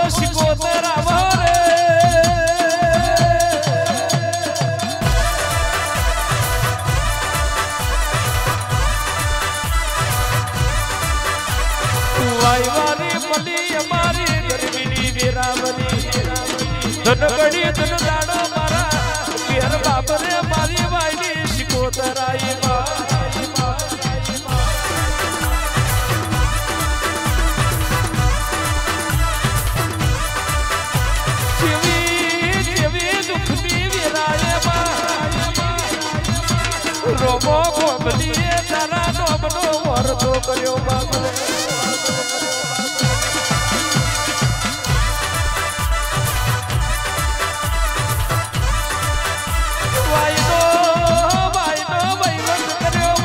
શિકોતર આવો રે વાયવારી મલી અમારી ગરમીની વેરાવરી ધનગડી ધનદાડો મારા પેર બાપરે મારી વાયની શિકોતર આઈ રોમો ગોબલીએ તારા નોમનો વરદો કર્યો બાપરે વાયનો વહીવટ કર્યો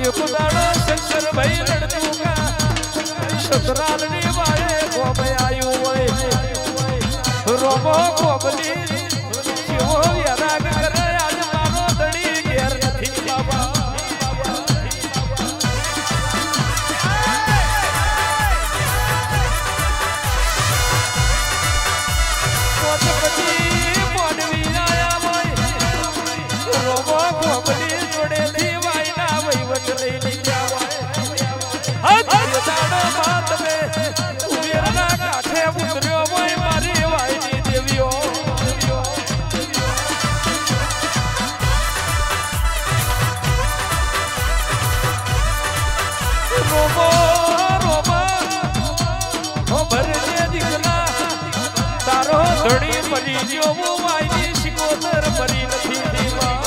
એક દાડો શંકરભાઈ લડતું કા સતરાલની વાળે ગોમે આવ્યું હોય રોમો ગોબલી ધણી મરી ગયો હું વાયની શિકોતર મરી નથી દેવા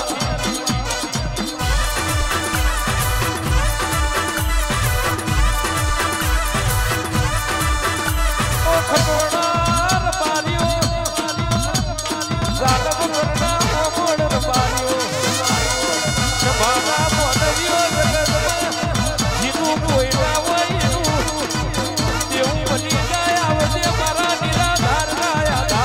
ઓ ખટોણા રપારીઓ જાલમ વરના મોડ રપારીઓ સભાના મોનવીઓ જગતમાં જીનું કોઈ ના હોય એનું તેવું બની જાય આવજે મારા નિરાધાર ગાયા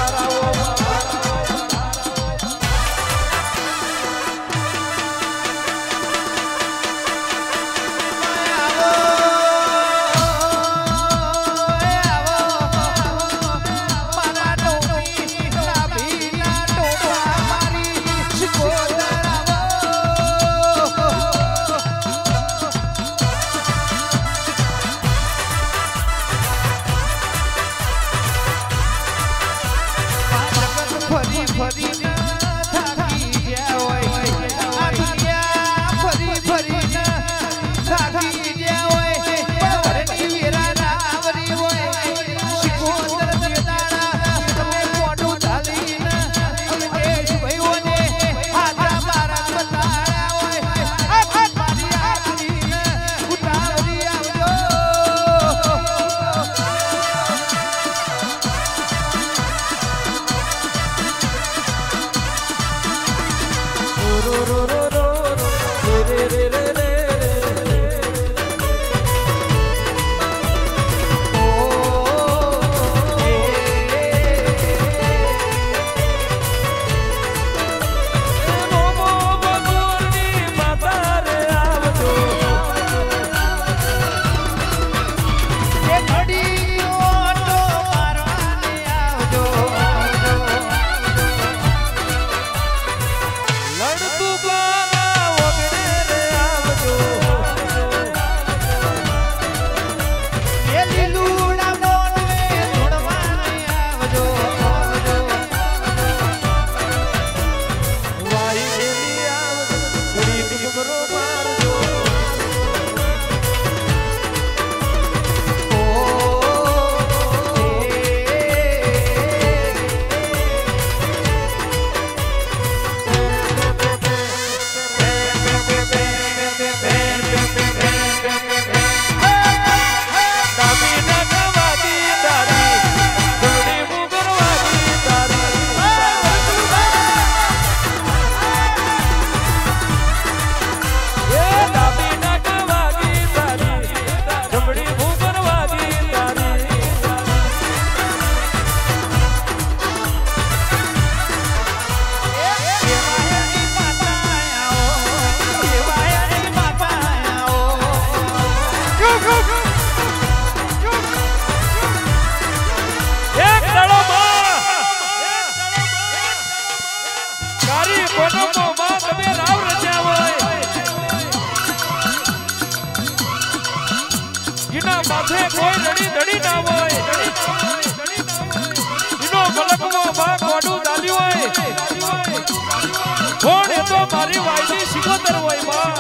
મારી વાયલી શિકોતર હોય માં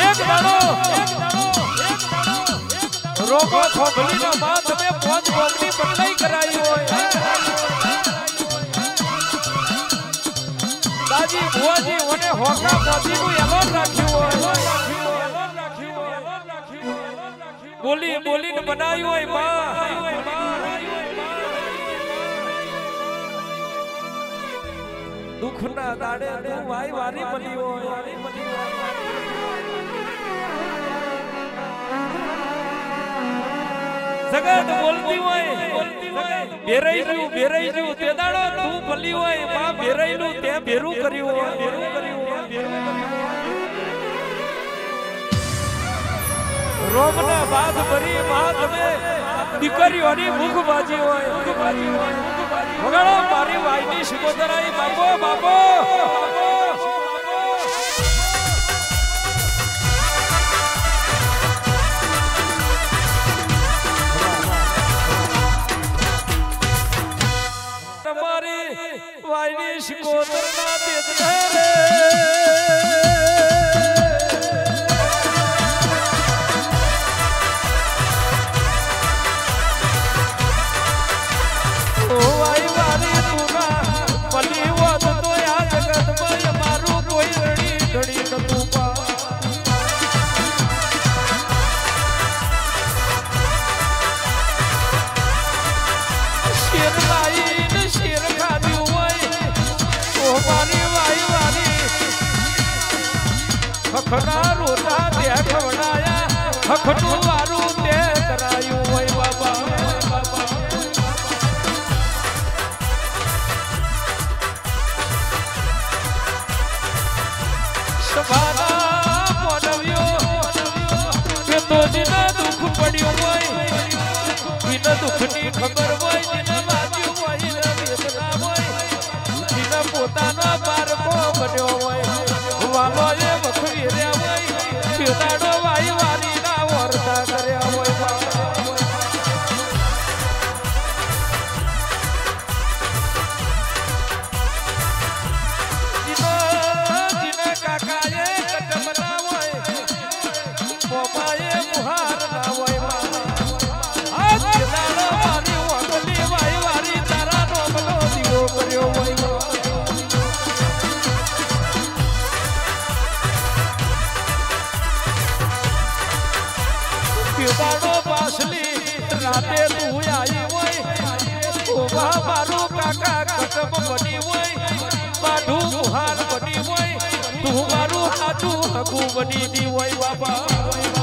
એક દાડો રોગો થોભલીનો માં તમે પોંચ ભોગની બદલાઈ કરાઈ હોય દાજી ભુવાજી ઓને હોકા પોતીનું એલોન રાખ્યું હોય બોલી બોલીને બનાવ્યું હોય માં દુખના દાડે તું વાય વારી મળી હોય જગત બોલતી હોય બેરાઈ ગયું તે દાડો તું ભલી હોય માં બેરાઈલું તે ભેરું કર્યું હોય રોમના બાદ ભરી માં તમે દીકરીઓની મુખ બાજી હોય વગાડો મારી વાયની શિકોતરાઈ બાપો બાપો તમારી વાયની શિકોતરના દેદના રે ખખના રોટા તે ખવડાયા ખખનું વારું તે કરાયું હોય બાબા સભાના મોનવ્યો કે તો જીના દુઃખ પડ્યું હોય જીના દુઃખની ખબર હોય જીના વાગ્યું હોય વેદના હોય જીના પોતાનો બારકો બન્યો હોય વાલો એ વખવી રહ્યા હોય પીડાડો વાઈ વારી ના વર્તા કર્યા હોય જીના કાકાએ કટમના હોય પોપાએ મુહાર ના હોય આ પીડાડો વારી વખલી વાઈ વારી તારા નોમનો દીવો કર્યો હોય પીડાડો પાસલી રાતે તું આવી હોય ઓવા મારું કાકા કટમ બની હોય મારું મુહાર બની હોય તું મારું હાથું હગું બની દી હોય બાપા